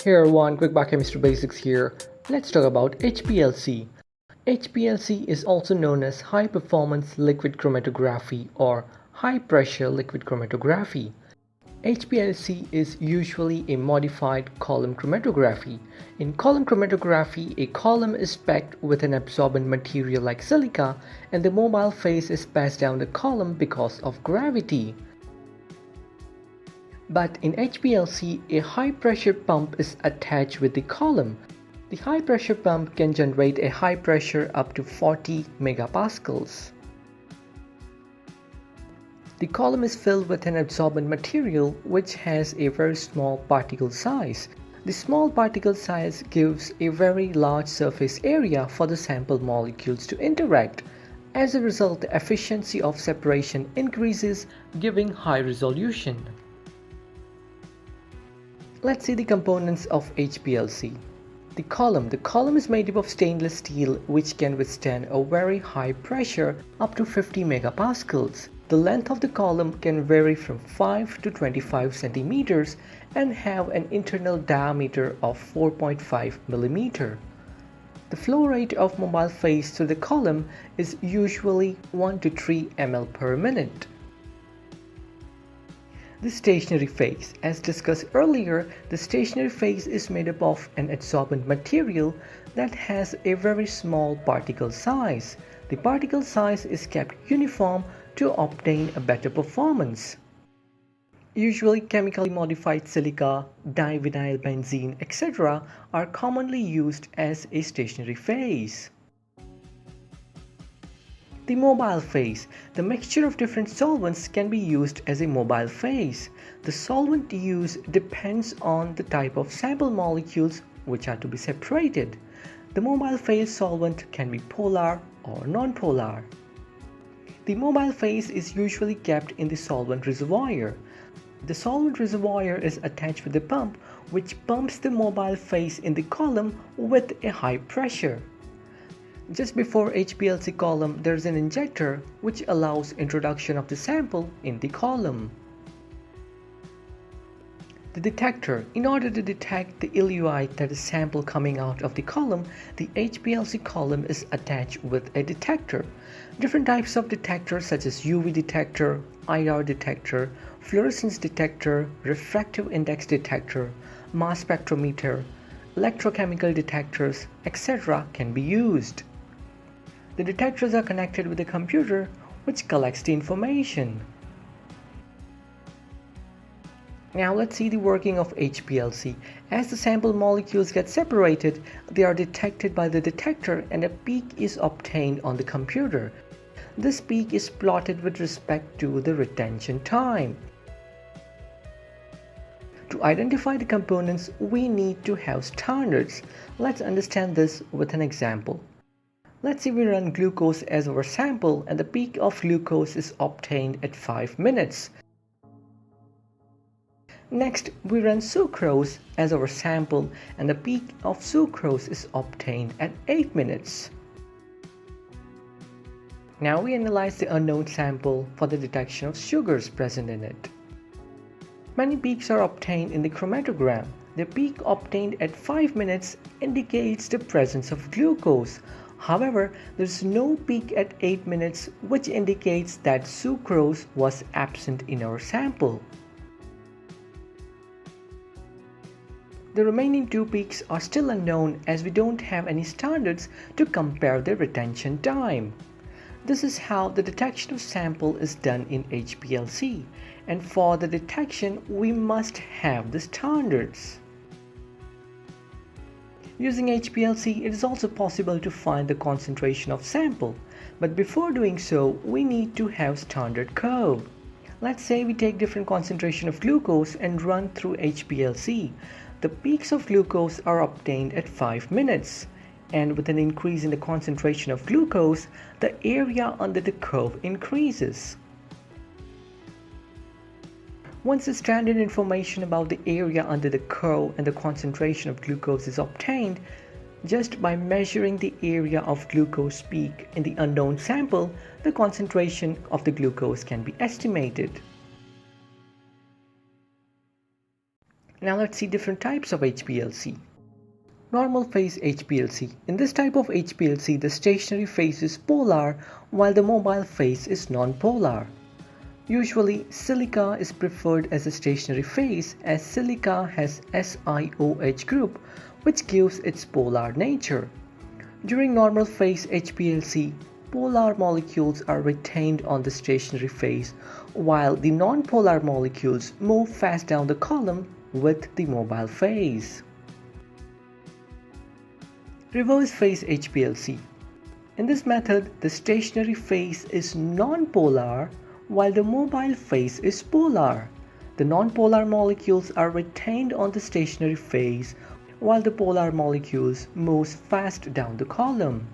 Hey everyone, quick biochemistry basics here. Let's talk about HPLC. HPLC is also known as high performance liquid chromatography or high pressure liquid chromatography. HPLC is usually a modified column chromatography. In column chromatography, a column is packed with an absorbent material like silica and the mobile phase is passed down the column because of gravity. But in HPLC, a high pressure pump is attached with the column. The high pressure pump can generate a high pressure up to 40 megapascals. The column is filled with an absorbent material which has a very small particle size. The small particle size gives a very large surface area for the sample molecules to interact. As a result, the efficiency of separation increases, giving high resolution. Let's see the components of HPLC. The column is made up of stainless steel which can withstand a very high pressure up to 50 megapascals. The length of the column can vary from 5 to 25 centimeters and have an internal diameter of 4.5 millimeter. The flow rate of mobile phase through the column is usually 1 to 3 ml per minute. The stationary phase. As discussed earlier, the stationary phase is made up of an adsorbent material that has a very small particle size. The particle size is kept uniform to obtain a better performance. Usually chemically modified silica, divinyl benzene, etc. are commonly used as a stationary phase. The mobile phase. The mixture of different solvents can be used as a mobile phase. The solvent used depends on the type of sample molecules which are to be separated. The mobile phase solvent can be polar or non-polar. The mobile phase is usually kept in the solvent reservoir. The solvent reservoir is attached with a pump which pumps the mobile phase in the column with a high pressure. Just before HPLC column, there is an injector which allows introduction of the sample in the column. The detector. In order to detect the eluate that is sample coming out of the column, the HPLC column is attached with a detector. Different types of detectors such as UV detector, IR detector, fluorescence detector, refractive index detector, mass spectrometer, electrochemical detectors, etc. can be used. The detectors are connected with a computer which collects the information. Now let's see the working of HPLC. As the sample molecules get separated, they are detected by the detector and a peak is obtained on the computer. This peak is plotted with respect to the retention time. To identify the components, we need to have standards. Let's understand this with an example. Let's say we run glucose as our sample and the peak of glucose is obtained at 5 minutes. Next, we run sucrose as our sample and the peak of sucrose is obtained at 8 minutes. Now we analyze the unknown sample for the detection of sugars present in it. Many peaks are obtained in the chromatogram. The peak obtained at 5 minutes indicates the presence of glucose. However, there is no peak at 8 minutes which indicates that sucrose was absent in our sample. The remaining two peaks are still unknown as we don't have any standards to compare their retention time. This is how the detection of sample is done in HPLC, and for the detection we must have the standards. Using HPLC, it is also possible to find the concentration of sample, but before doing so, we need to have standard curve. Let's say we take different concentration of glucose and run through HPLC. The peaks of glucose are obtained at 5 minutes, and with an increase in the concentration of glucose, the area under the curve increases. Once the standard information about the area under the curve and the concentration of glucose is obtained, just by measuring the area of glucose peak in the unknown sample, the concentration of the glucose can be estimated. Now let's see different types of HPLC. Normal phase HPLC. In this type of HPLC, the stationary phase is polar while the mobile phase is non-polar. Usually, silica is preferred as a stationary phase as silica has SiOH group, which gives its polar nature. During normal phase HPLC, polar molecules are retained on the stationary phase while the non-polar molecules move fast down the column with the mobile phase. Reverse phase HPLC. In this method, the stationary phase is non-polar while the mobile phase is polar. The non-polar molecules are retained on the stationary phase while the polar molecules move fast down the column.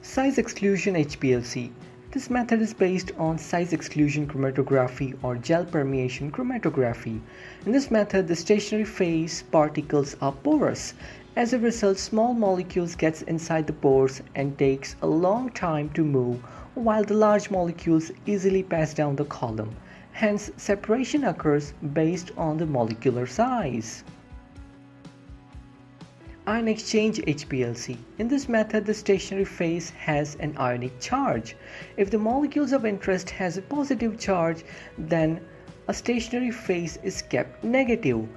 Size exclusion HPLC. This method is based on size exclusion chromatography or gel permeation chromatography. In this method, the stationary phase particles are porous. As a result, small molecules get inside the pores and takes a long time to move, while the large molecules easily pass down the column. Hence, separation occurs based on the molecular size. Ion exchange HPLC. In this method, the stationary phase has an ionic charge. If the molecules of interest has a positive charge, then a stationary phase is kept negative.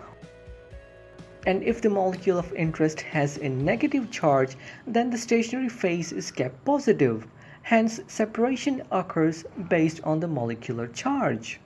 And if the molecule of interest has a negative charge, then the stationary phase is kept positive. Hence, separation occurs based on the molecular charge.